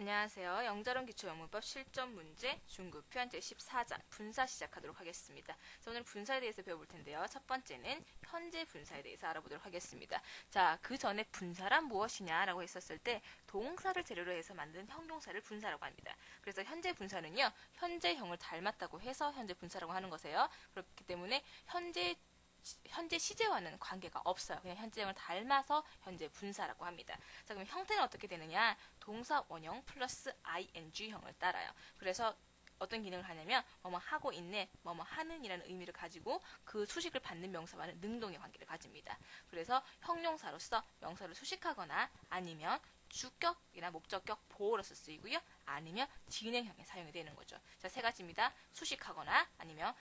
안녕하세요. 영자론 기초영문법 실전 문제 중급 표현 제14장 분사 시작하도록 하겠습니다. 자, 오늘 분사에 대해서 배워볼 텐데요. 첫 번째는 현재 분사에 대해서 알아보도록 하겠습니다. 자, 그 전에 분사란 무엇이냐라고 했었을 때 동사를 재료로 해서 만든 형용사를 분사라고 합니다. 그래서 현재 분사는요. 현재형을 닮았다고 해서 현재 분사라고 하는 것이에요. 그렇기 때문에 현재 시제와는 관계가 없어요. 그냥 현재형을 닮아서 현재 분사라고 합니다. 자, 그럼 형태는 어떻게 되느냐? 동사 원형 플러스 ing형을 따라요. 그래서 어떤 기능을 하냐면 뭐뭐 하고 있네, 뭐뭐 하는 이라는 의미를 가지고 그 수식을 받는 명사와는 능동의 관계를 가집니다. 그래서 형용사로서 명사를 수식하거나 아니면 주격이나 목적격 보어로서 쓰이고요. 아니면 진행형에 사용이 되는 거죠. 자, 세 가지입니다. 수식하거나 아니면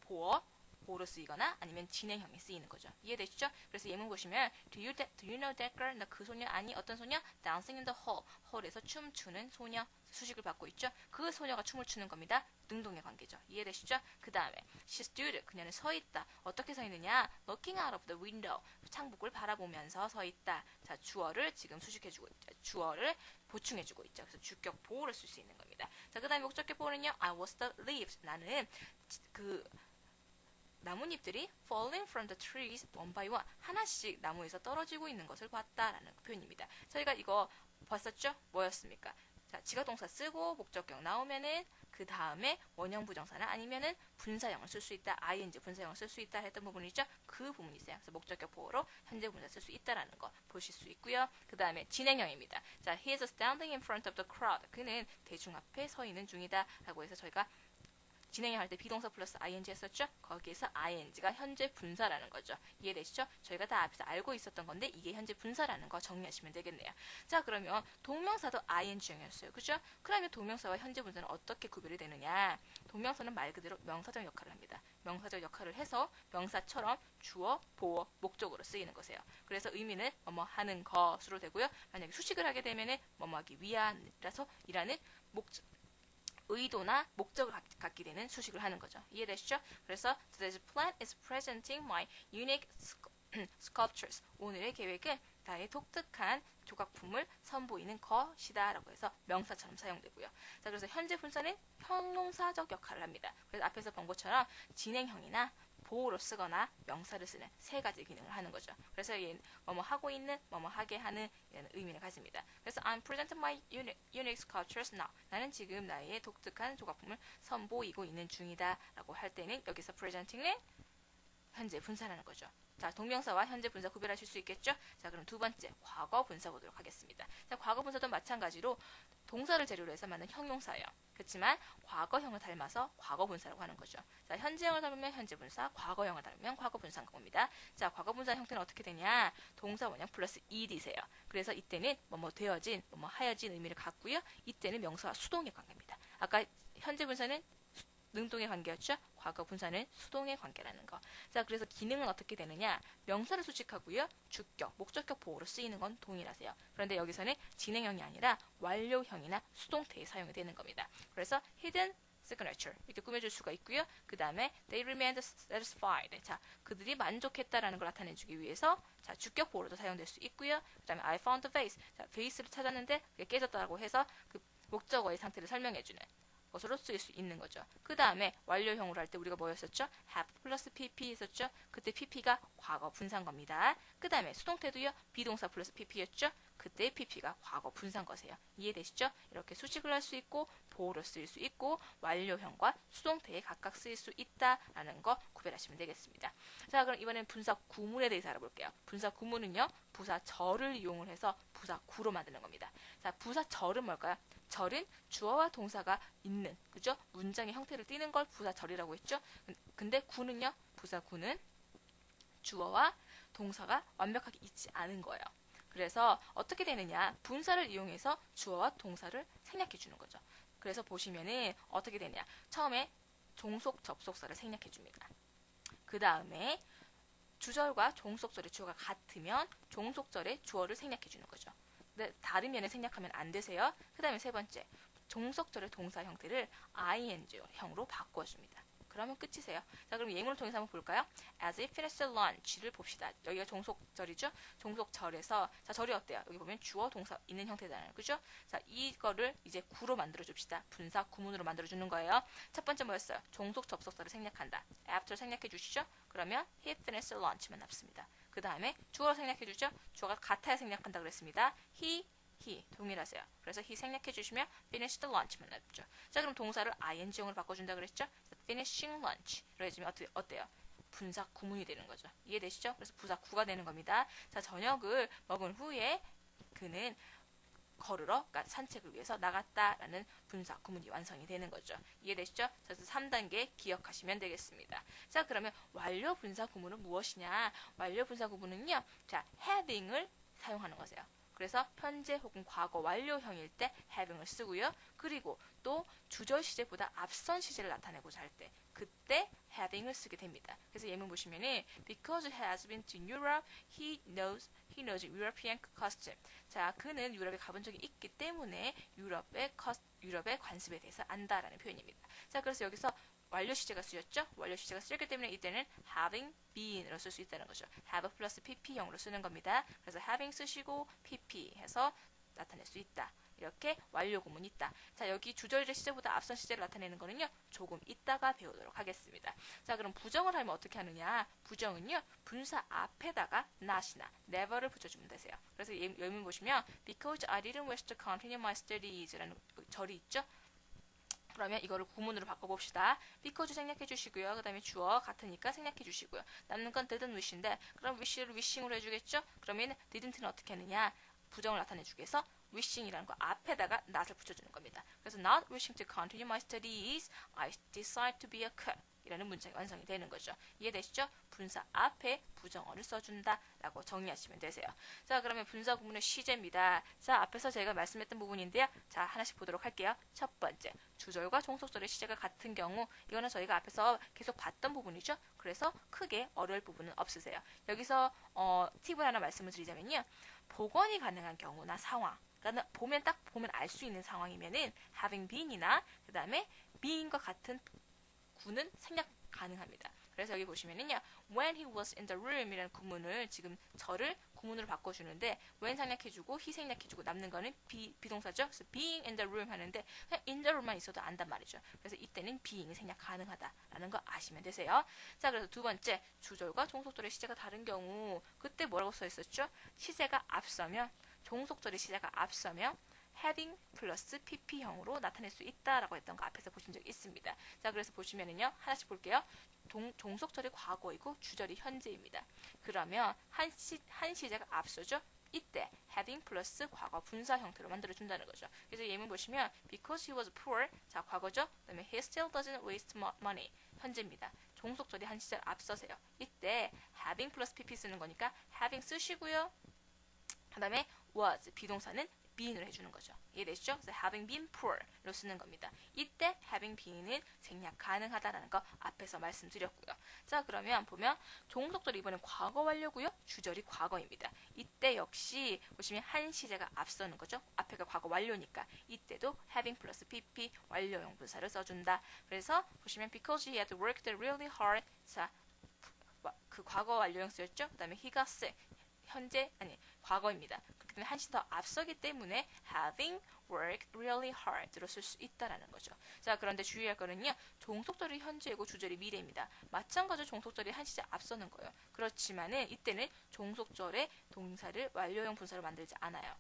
보어로 쓰이거나 아니면 진행형에 쓰이는 거죠. 이해되시죠? 그래서 예문 보시면 do you know that girl? 나 그 소녀 아니? 어떤 소녀? dancing in the hall. 홀에서 춤추는 소녀. 수식을 받고 있죠. 그 소녀가 춤을 추는 겁니다. 능동의 관계죠. 이해되시죠? 그 다음에 she stood. 그녀는 서 있다. 어떻게 서 있느냐? looking out of the window. 창밖을 바라보면서 서 있다. 자, 주어를 지금 수식해주고 있죠. 주어를 보충해주고 있죠. 그래서 주격 보호를 쓸 수 있는 겁니다. 자, 그 다음에 목적격 보호는요. I was the leaves. 나는 나뭇잎들이 falling from the trees one by one 하나씩 나무에서 떨어지고 있는 것을 봤다라는 표현입니다. 저희가 이거 봤었죠? 뭐였습니까? 자, 지가동사 쓰고 목적격 나오면은 그 다음에 원형 부정사나 아니면은 분사형을 쓸 수 있다, ing 분사형을 쓸 수 있다 했던 부분이 있죠? 그 부분이 있어요. 그래서 목적격 보호로 현재 분사 쓸 수 있다라는 거 보실 수 있고요. 그 다음에 진행형입니다. 자, he is standing in front of the crowd. 그는 대중 앞에 서 있는 중이다라고 해서 저희가 진행형 할 때 비동사 플러스 ing 했었죠? 거기에서 ing가 현재 분사라는 거죠. 이해되시죠? 저희가 다 앞에서 알고 있었던 건데 이게 현재 분사라는 거 정리하시면 되겠네요. 자, 그러면 동명사도 ing형이었어요. 그죠? 그러면 동명사와 현재 분사는 어떻게 구별이 되느냐? 동명사는 말 그대로 명사적 역할을 합니다. 명사적 역할을 해서 명사처럼 주어, 보어, 목적으로 쓰이는 것이에요. 그래서 의미는 뭐뭐 하는 것으로 되고요. 만약에 수식을 하게 되면은 뭐뭐 하기 위한이라서 이라는 의도나 목적을 갖게 되는 수식을 하는 거죠. 이해되시죠? 그래서 today's plan is presenting my unique sculptures. 오늘의 계획은 나의 독특한 조각품을 선보이는 것이다 라고 해서 명사처럼 사용되고요. 자, 그래서 현재 분사는 형용사적 역할을 합니다. 그래서 앞에서 본 것처럼 진행형이나 보호로 쓰거나 명사를 쓰는 세 가지 기능을 하는 거죠. 그래서 얘는 뭐뭐 하고 있는, 뭐뭐 하게 하는 이라는 의미를 가집니다. 그래서 I'm presenting my unique sculptures now. 나는 지금 나의 독특한 조각품을 선보이고 있는 중이다 라고 할 때는 여기서 presenting은 현재 분사라는 거죠. 자, 동명사와 현재 분사 구별하실 수 있겠죠? 자, 그럼 두 번째 과거 분사 보도록 하겠습니다. 자, 과거 분사도 마찬가지로 동사를 재료로 해서 만든 형용사예요. 그렇지만 과거형을 닮아서 과거 분사라고 하는 거죠. 자, 현재형을 닮으면 현재 분사, 과거형을 닮으면 과거 분사인 겁니다. 자, 과거 분사 형태는 어떻게 되냐? 동사 원형 플러스 ed세요. 그래서 이때는 뭐뭐 되어진, 뭐뭐 하여진 의미를 갖고요. 이때는 명사와 수동의 관계입니다. 아까 현재 분사는 능동의 관계였죠? 과거 분사는 수동의 관계라는 거. 자, 그래서 기능은 어떻게 되느냐? 명사를 수식하고요. 주격, 목적격 보호로 쓰이는 건 동일하세요. 그런데 여기서는 진행형이 아니라 완료형이나 수동태에 사용이 되는 겁니다. 그래서 hidden signature 이렇게 꾸며줄 수가 있고요. 그 다음에 they remained satisfied. 자, 그들이 만족했다라는 걸 나타내주기 위해서 자, 주격 보호로도 사용될 수 있고요. 그 다음에 I found the vase. 자, 베이스를 찾았는데 그게 깨졌다고 해서 그 목적어의 상태를 설명해주는 것으로 쓰일 수 있는 거죠. 그 다음에 완료형으로 할 때 우리가 뭐였었죠? have 플러스 pp 했었죠? 그때 pp가 과거 분사인 겁니다. 그 다음에 수동태도요. 비동사 플러스 pp였죠? 그때 pp가 과거 분사인 거세요. 이해되시죠? 이렇게 수식을 할 수 있고 보호로 쓰일 수 있고 완료형과 수동태에 각각 쓰일 수 있다라는 거 구별하시면 되겠습니다. 자, 그럼 이번엔 분사 구문에 대해서 알아볼게요. 분사 구문은요. 부사절을 이용을 해서 부사 구로 만드는 겁니다. 자, 부사절은 뭘까요? 절은 주어와 동사가 있는, 그죠? 문장의 형태를 띠는 걸 부사절이라고 했죠? 근데 구는요? 부사구는 주어와 동사가 완벽하게 있지 않은 거예요. 그래서 어떻게 되느냐? 분사를 이용해서 주어와 동사를 생략해 주는 거죠. 그래서 보시면은 어떻게 되냐? 처음에 종속 접속사를 생략해 줍니다. 그 다음에 주절과 종속절의 주어가 같으면 종속절의 주어를 생략해 주는 거죠. 근데 다르면 생략하면 안 되세요. 그 다음에 세 번째, 종속절의 동사 형태를 ing형으로 바꿔줍니다. 그러면 끝이세요. 자, 그럼 예문을 통해서 한번 볼까요? As he finished lunch를 봅시다. 여기가 종속절이죠. 종속절에서 자, 절이 어때요? 여기 보면 주어 동사 있는 형태잖아요. 그죠? 자, 이거를 이제 구로 만들어 줍시다. 분사 구문으로 만들어 주는 거예요. 첫 번째 뭐였어요? 종속 접속사를 생략한다. after 생략해 주시죠. 그러면 he finished lunch만 남습니다. 그 다음에 주어로 생략해 주죠. 주어가 같아야 생략한다 그랬습니다. he 동일하세요. 그래서 he 생략해 주시면 finish the lunch만 남죠. 자, 그럼 동사를 ing형으로 바꿔준다 그랬죠? finishing lunch로 해주면 어때요? 분사 구문이 되는 거죠. 이해되시죠? 그래서 부사 구가 되는 겁니다. 자, 저녁을 먹은 후에 그는 걸으러, 그러니까 산책을 위해서 나갔다라는 분사 구문이 완성이 되는 거죠. 이해되시죠? 그래서 3단계 기억하시면 되겠습니다. 자, 그러면 완료 분사 구문은 무엇이냐? 완료 분사 구문은요, 자, having을 사용하는 거세요. 그래서 현재 혹은 과거 완료형일 때 having을 쓰고요. 그리고 또 주절 시제보다 앞선 시제를 나타내고자 할 때 그때 having을 쓰게 됩니다. 그래서 예문 보시면은 because he has been to Europe, he knows European custom. 자, 그는 유럽에 가본 적이 있기 때문에 유럽의 관습에 대해서 안다라는 표현입니다. 자, 그래서 여기서 완료 시제가 쓰였죠? 완료 시제가 쓰였기 때문에 이때는 having been으로 쓸 수 있다는 거죠. have 플러스 pp형으로 쓰는 겁니다. 그래서 having 쓰시고 pp 해서 나타낼 수 있다. 이렇게 완료 구문이 있다. 자, 여기 주절의 시제보다 앞선 시제를 나타내는 거는요, 조금 이따가 배우도록 하겠습니다. 자, 그럼 부정을 하면 어떻게 하느냐? 부정은요, 분사 앞에다가 not이나 never를 붙여주면 되세요. 그래서 예문 보시면 because I didn't wish to continue my studies라는 절이 있죠? 그러면 이거를 구문으로 바꿔봅시다. because 생략해 주시고요. 그 다음에 주어 같으니까 생략해 주시고요. 남는 건 didn't wish인데 그럼 wish를 wishing으로 해주겠죠? 그러면 didn't는 어떻게 하느냐? 부정을 나타내주기 위해서 wishing이라는 거 앞에다가 not을 붙여주는 겁니다. 그래서 not wishing to continue my studies, I decide to be a cook. 이라는 문장이 완성이 되는 거죠. 이해되시죠? 분사 앞에 부정어를 써준다 라고 정리하시면 되세요. 자, 그러면 분사 구문의 시제입니다. 자, 앞에서 제가 말씀했던 부분인데요. 자, 하나씩 보도록 할게요. 첫 번째, 주절과 종속절의 시제가 같은 경우 이거는 저희가 앞에서 계속 봤던 부분이죠. 그래서 크게 어려울 부분은 없으세요. 여기서 팁을 하나 말씀을 드리자면요. 복원이 가능한 경우나 상황, 그러니까 딱 보면 알 수 있는 상황이면은 having been이나 그 다음에 being과 같은 구는 생략 가능합니다. 그래서 여기 보시면은요, when he was in the room 이라는 구문을 지금 절을 구문으로 바꿔주는데 when 생략해주고 he 생략해주고 남는 거는 비동사죠. 그래서 being in the room 하는데 그냥 in the room만 있어도 안단 말이죠. 그래서 이때는 being 생략 가능하다라는 거 아시면 되세요. 자, 그래서 두 번째, 주절과 종속절의 시제가 다른 경우 그때 뭐라고 써 있었죠? 시제가 앞서면 종속절의 시제가 앞서면 having 플러스 pp형으로 나타낼 수 있다라고 했던 거 앞에서 보신 적 있습니다. 자, 그래서 보시면은요, 하나씩 볼게요. 종속절이 과거이고 주절이 현재입니다. 그러면 한 시제가 앞서죠? 이때 having 플러스 과거 분사 형태로 만들어준다는 거죠. 그래서 예문 보시면 because he was poor, 자, 과거죠? 그 다음에 he still doesn't waste money, 현재입니다. 종속절이 한 시제를 앞서세요. 이때 having 플러스 pp 쓰는 거니까 having 쓰시고요. 그 다음에 was, 비동사는 been으로 해주는 거죠. 이해되시죠? 그래서 having been poor로 쓰는 겁니다. 이때 having been은 생략 가능하다라는 거 앞에서 말씀드렸고요. 자, 그러면 보면 종속절이 이번엔 과거 완료고요. 주절이 과거입니다. 이때 역시 보시면 한 시제가 앞서는 거죠. 앞에가 과거 완료니까 이때도 having 플러스 pp 완료형 분사를 써준다. 그래서 보시면 because he had worked really hard, 자, 그 과거 완료형 쓰였죠. 그 다음에 he got sick, 과거입니다. 그렇기 때문에 한 시 더 앞서기 때문에 having worked really hard로 쓸 수 있다라는 거죠. 자, 그런데 주의할 거는요. 종속절이 현재이고 주절이 미래입니다. 마찬가지로 종속절이 한 시제 앞서는 거예요. 그렇지만은 이때는 종속절의 동사를 완료형 분사로 만들지 않아요.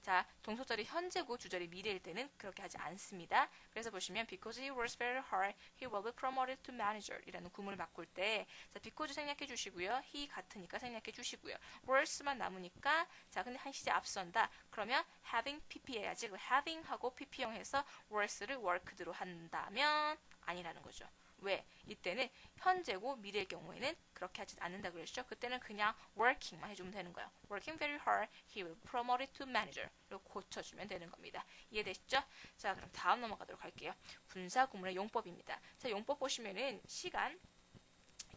자, 종속절이 현재고 주절이 미래일 때는 그렇게 하지 않습니다. 그래서 보시면 because he works very hard, he will be promoted to manager 이라는 구문을 바꿀 때 자, because 생략해 주시고요. he 같으니까 생략해 주시고요. works만 남으니까 자, 근데 한 시제 앞선다. 그러면 having pp 해야지. having 하고 pp형 해서 works를 worked로 한다면 아니라는 거죠. 왜? 이때는 현재고 미래의 경우에는 그렇게 하지 않는다 그랬죠. 그때는 그냥 working만 해주면 되는 거예요. working very hard, he will be promoted to manager로 고쳐주면 되는 겁니다. 이해되시죠? 자, 그럼 다음 넘어가도록 할게요. 분사 구문의 용법입니다. 자, 용법 보시면은 시간,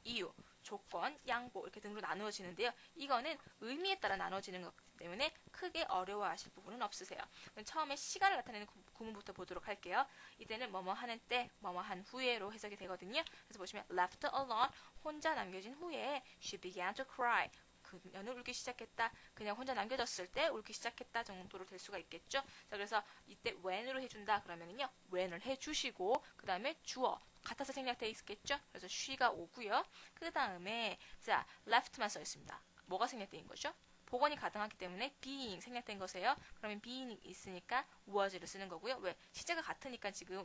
이유, 조건, 양보 이렇게 등으로 나누어지는데요. 이거는 의미에 따라 나눠지는 거기 때문에 크게 어려워하실 부분은 없으세요. 그럼 처음에 시간을 나타내는 구문부터 보도록 할게요. 이때는 뭐뭐 하는 때, 뭐뭐 한 후에로 해석이 되거든요. 그래서 보시면 left alone, 혼자 남겨진 후에 she began to cry. 그녀는 울기 시작했다. 그냥 혼자 남겨졌을 때 울기 시작했다 정도로 될 수가 있겠죠. 자, 그래서 이때 when으로 해준다 그러면은요, when을 해주시고 그 다음에 주어 같아서 생략되어 있겠죠. 그래서 she가 오고요. 그 다음에 자 left만 써 있습니다. 뭐가 생략된 거죠? 복원이 가능하기 때문에 being 생략된 것이에요. 그러면 being 있으니까 was를 쓰는 거고요. 왜? 시제가 같으니까 지금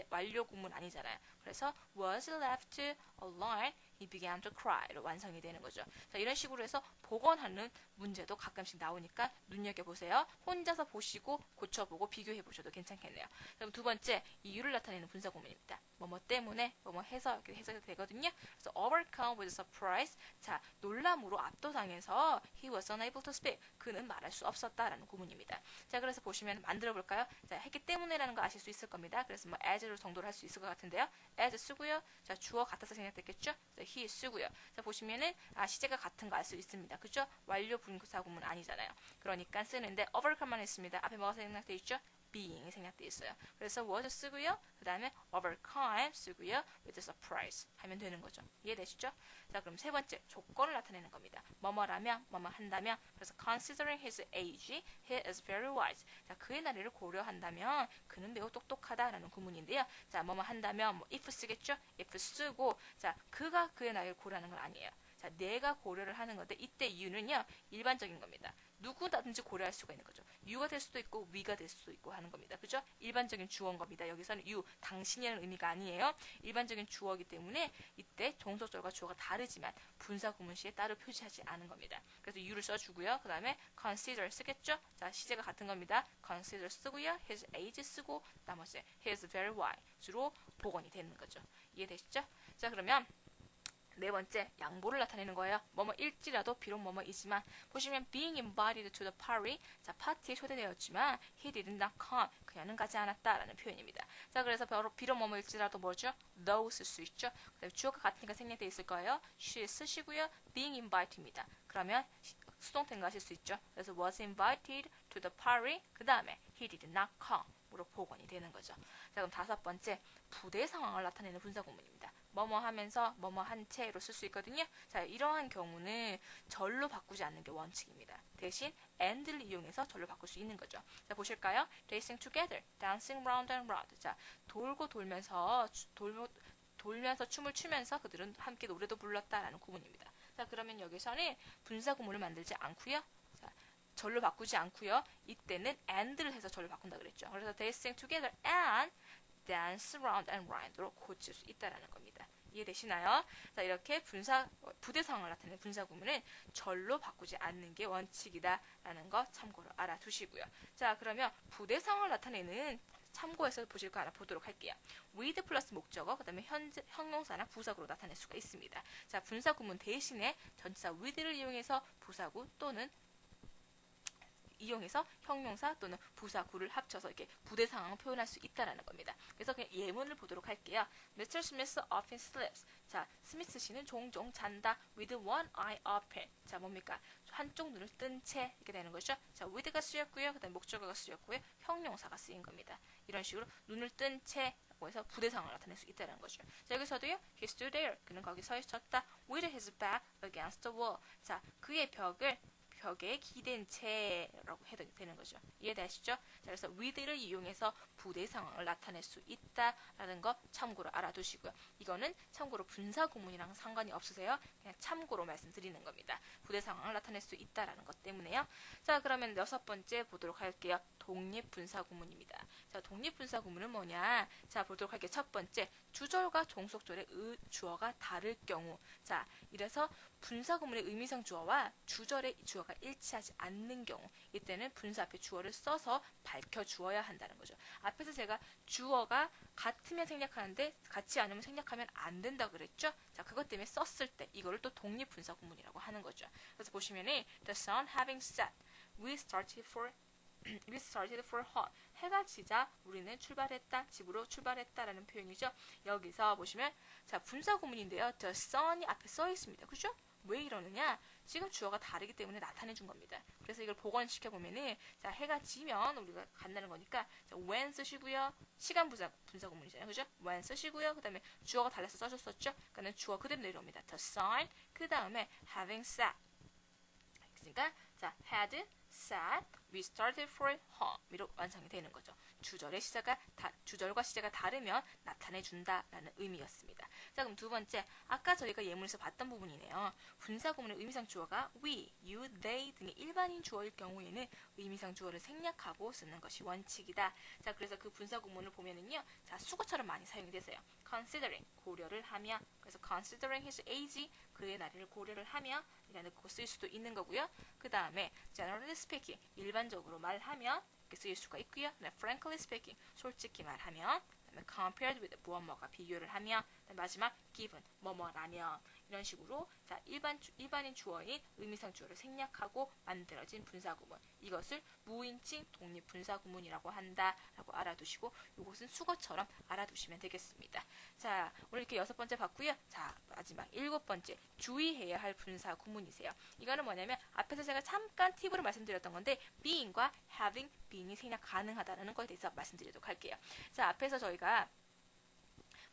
완료 구문 아니잖아요. 그래서 was left alone, he began to cry로 완성이 되는 거죠. 자, 이런 식으로 해서 복원하는 문제도 가끔씩 나오니까 눈여겨보세요. 혼자서 보시고 고쳐보고 비교해보셔도 괜찮겠네요. 그럼 두 번째, 이유를 나타내는 분사구문입니다. 뭐뭐 때문에 뭐뭐 해서 이렇게 해석이 되거든요. 그래서 overcome with surprise. 자, 놀람으로 압도당해서 he was unable to speak. 그는 말할 수 없었다라는 구문입니다. 자, 그래서 보시면 만들어 볼까요? 자, 했기 때문에라는 거 아실 수 있을 겁니다. 그래서 뭐 as로 정도로 할 수 있을 것 같은데요. as 쓰고요. 자, 주어 같아서 생략됐겠죠? he 쓰고요. 자, 보시면은 시제가 같은 거 알 수 있습니다. 그죠? 완료 분사구문 아니잖아요. 그러니까 쓰는데 overcome만 했습니다. 앞에 뭐가 생략돼 있죠? being이 생략돼 있어요. 그래서 was 쓰고요. 그 다음에 overcome 쓰고요. with surprise 하면 되는 거죠. 이해되시죠? 자, 그럼 세 번째, 조건을 나타내는 겁니다. 뭐뭐라면, 뭐뭐 한다면. 그래서 considering his age, he is very wise. 자, 그의 나이를 고려한다면 그는 매우 똑똑하다라는 구문인데요. 자, 뭐뭐 한다면 뭐 if 쓰겠죠? if 쓰고, 자, 그가 그의 나이를 고려하는 건 아니에요. 자, 내가 고려를 하는 건데 이때 이유는요, 일반적인 겁니다. 누구든지 고려할 수가 있는 거죠. you가 될 수도 있고 we가 될 수도 있고 하는 겁니다. 그죠? 일반적인 주어인 겁니다. 여기서는 you, 당신이라는 의미가 아니에요. 일반적인 주어이기 때문에 이때 종속절과 주어가 다르지만 분사 구문 시에 따로 표시하지 않은 겁니다. 그래서 you를 써주고요. 그 다음에 consider 쓰겠죠? 자, 시제가 같은 겁니다. consider 쓰고요. his age 쓰고 나머지 he is very wise 주로 복원이 되는 거죠. 이해되시죠? 자, 그러면 네 번째, 양보를 나타내는 거예요. 뭐뭐일지라도 비록 뭐뭐이지만 보시면 being invited to the party, 자, 파티에 초대되었지만 he did not come, 그녀는 가지 않았다라는 표현입니다. 자, 그래서 비록 뭐뭐일지라도 뭐죠? though 쓸 수 있죠. 주어가 같으니까 생략되어 있을 거예요. she 쓰시고요. being invited입니다. 그러면 수동태인 거 하실 수 있죠. 그래서 was invited to the party, 그 다음에 he did not come 으로 복원이 되는 거죠. 자, 그럼 다섯 번째, 부대 상황을 나타내는 분사구문입니다. 뭐뭐 하면서 뭐뭐 한 채로 쓸 수 있거든요. 자, 이러한 경우는 절로 바꾸지 않는 게 원칙입니다. 대신 and를 이용해서 절로 바꿀 수 있는 거죠. 자, 보실까요? They sing together, dancing round and round. 자, 돌고 돌면서 춤을 추면서 그들은 함께 노래도 불렀다라는 구문입니다. 자, 그러면 여기서는 분사구문을 만들지 않고요. 자, 절로 바꾸지 않고요. 이때는 and를 해서 절로 바꾼다 그랬죠. 그래서 they sing together and dance round and round로 고칠 수 있다라는 겁니다. 이해되시나요? 자, 이렇게 부대 상황을 나타내는 분사구문은 절로 바꾸지 않는 게 원칙이다라는 거 참고로 알아두시고요. 자, 그러면 부대 상황을 나타내는 참고해서 보실 거 하나 보도록 할게요. with 플러스 목적어, 그 다음에 형용사나 부사구로 나타낼 수가 있습니다. 자, 분사구문 대신에 전치사 with를 이용해서 부사구 또는 이용해서 형용사 또는 부사구를 합쳐서 이렇게 부대 상황을 표현할 수 있다라는 겁니다. 그래서 그냥 예문을 보도록 할게요. Mr. Smith often sleeps. 자, 스미스 씨는 종종 잔다. With one eye open. 자, 뭡니까? 한쪽 눈을 뜬 채 이렇게 되는 거죠. 자, with가 쓰였고요. 그다음 목적어가 쓰였고요. 형용사가 쓰인 겁니다. 이런 식으로 눈을 뜬 채라고 해서 부대 상황을 나타낼 수 있다는 거죠. 자, 여기서도요. He stood there. 그는 거기 서 있었다. With his back against the wall. 자, 그의 벽에 기댄 채라고 해도 되는 거죠. 이해되시죠? 자, 그래서 with를 이용해서 부대 상황을 나타낼 수 있다라는 거 참고로 알아두시고요. 이거는 참고로 분사 구문이랑 상관이 없으세요. 그냥 참고로 말씀드리는 겁니다. 부대 상황을 나타낼 수 있다라는 것 때문에요. 자, 그러면 여섯 번째 보도록 할게요. 독립 분사 구문입니다. 자, 독립 분사 구문은 뭐냐? 자, 보도록 할게요. 첫 번째, 주절과 종속절의 주어가 다를 경우. 자, 이래서 분사 구문의 의미상 주어와 주절의 주어가 일치하지 않는 경우, 이때는 분사 앞에 주어를 써서 밝혀 주어야 한다는 거죠. 앞에서 제가 주어가 같으면 생략하는데 같지 않으면 생략하면 안 된다 그랬죠. 자, 그것 때문에 썼을 때 이거를 또 독립 분사 구문이라고 하는 거죠. 그래서 보시면은 the sun having set, we started for home. 해가 지자 우리는 출발했다, 집으로 출발했다라는 표현이죠. 여기서 보시면 자, 분사 구문인데요. The sun이 앞에 써 있습니다. 그죠? 왜 이러느냐? 지금 주어가 다르기 때문에 나타내 준 겁니다. 그래서 이걸 복원시켜 보면은 자, 해가 지면 우리가 간다는 거니까 자, when 쓰시고요. 시간 분사 구문이잖아요. 그죠? when 쓰시고요. 그다음에 주어가 달라서 써줬었죠? 그러니까 주어 그대로 내려옵니다. the sun 그다음에 having sat. 그러니까 자, had sat we started for home 이로 완성이 되는 거죠. 주절과 시제가 다르면 나타내 준다라는 의미였습니다. 자, 그럼 두 번째, 아까 저희가 예문에서 봤던 부분이네요. 분사 구문의 의미상 주어가 we, you, they 등의 일반인 주어일 경우에는 의미상 주어를 생략하고 쓰는 것이 원칙이다. 자, 그래서 그 분사 구문을 보면은요, 자, 수거처럼 많이 사용이 되세요. considering 고려를 하며, 그래서 considering his age 그의 나이를 고려를 하며 이라는 거 쓸 수도 있는 거고요. 그 다음에 generally speaking 일반적으로 말하면 이렇게 쓰일 수가 있고요. frankly speaking 솔직히 말하면, compared with 무엇뭐가 비교를 하며, 마지막 given 뭐뭐라며 이런 식으로 자, 일반인 주어인 의미상 주어를 생략하고 만들어진 분사구문, 이것을 무인칭 독립 분사구문이라고 한다라고 알아두시고 이것은 수거처럼 알아두시면 되겠습니다. 자, 오늘 이렇게 6번째 봤고요. 자, 마지막 7번째 주의해야 할 분사구문이세요. 이거는 뭐냐면 앞에서 제가 잠깐 팁으로 말씀드렸던 건데 being과 having been이 생략 가능하다는 것에 대해서 말씀드리도록 할게요. 자, 앞에서 저희가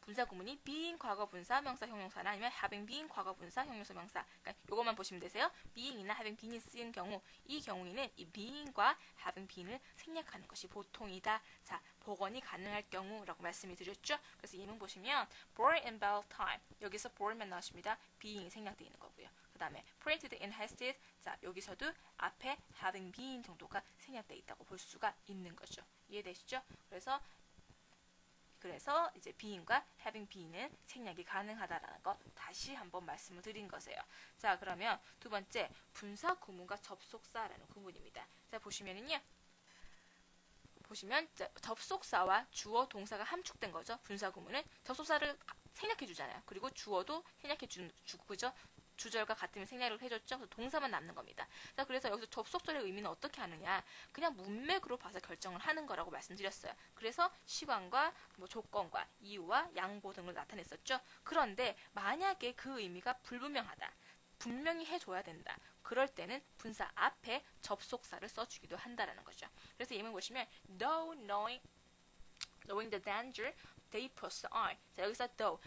분사 구문이 being 과거 분사 명사 형용사나 아니면 having been 과거 분사 형용사 명사, 그러니까 요것만 보시면 되세요. being이나 having been이 쓰인 경우, 이 경우에는 이 being과 having been을 생략하는 것이 보통이다. 자, 복원이 가능할 경우라고 말씀을 드렸죠. 그래서 예문 보시면 born in bell time 여기서 born만 나오십니다. being이 생략되어 있는 거고요. 그 다음에 printed in hasted, 자, 여기서도 앞에 having been 정도가 생략되어 있다고 볼 수가 있는 거죠. 이해되시죠? 그래서 이제 being과 having been은 생략이 가능하다라는 거 다시 한번 말씀을 드린 것이에요. 자, 그러면 두 번째 분사 구문과 접속사라는 구문입니다. 자, 보시면 접속사와 주어 동사가 함축된 거죠. 분사 구문은 접속사를 생략해 주잖아요. 그리고 주어도 생략해 주고, 그죠? 주절과 같으면 생략을 해줬죠. 그래서 동사만 남는 겁니다. 자, 그래서 여기서 접속절의 의미는 어떻게 하느냐? 그냥 문맥으로 봐서 결정을 하는 거라고 말씀드렸어요. 그래서 시간과 조건과 이유와 양보 등을 나타냈었죠. 그런데 만약에 그 의미가 불분명하다. 분명히 해줘야 된다. 그럴 때는 분사 앞에 접속사를 써주기도 한다라는 거죠. 그래서 예문 보시면 though knowing the danger they pose on. 자, 여기서 though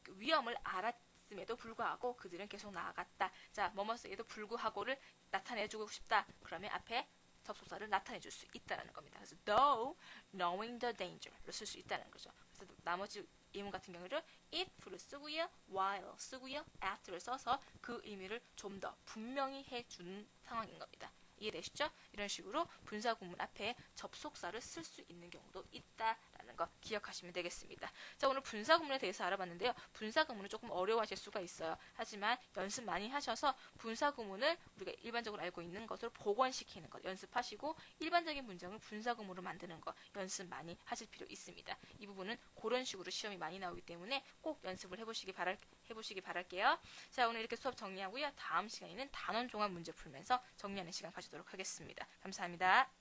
위험을 알았음에도 불구하고 그들은 계속 나아갔다. 자, 뭐뭐에도 불구하고를 나타내주고 싶다. 그러면 앞에 접속사를 나타내줄 수 있다는 겁니다. 그래서 though knowing the danger를 쓸 수 있다는 거죠. 그래서 나머지 예문 같은 경우를 if를 쓰고요, while 쓰고요, after를 써서 그 의미를 좀 더 분명히 해주는 상황인 겁니다. 이해되시죠? 이런 식으로 분사 구문 앞에 접속사를 쓸 수 있는 경우도 있다라는 거 기억하시면 되겠습니다. 자, 오늘 분사 구문에 대해서 알아봤는데요. 분사 구문은 조금 어려워하실 수가 있어요. 하지만 연습 많이 하셔서 분사 구문을 우리가 일반적으로 알고 있는 것으로 복원시키는 것 연습하시고 일반적인 문장을 분사 구문으로 만드는 거 연습 많이 하실 필요 있습니다. 이 부분은 그런 식으로 시험이 많이 나오기 때문에 꼭 연습을 해보시기 바랄게요. 자, 오늘 이렇게 수업 정리하고요. 다음 시간에는 단원 종합 문제 풀면서 정리하는 시간 가지도록 하겠습니다. 감사합니다.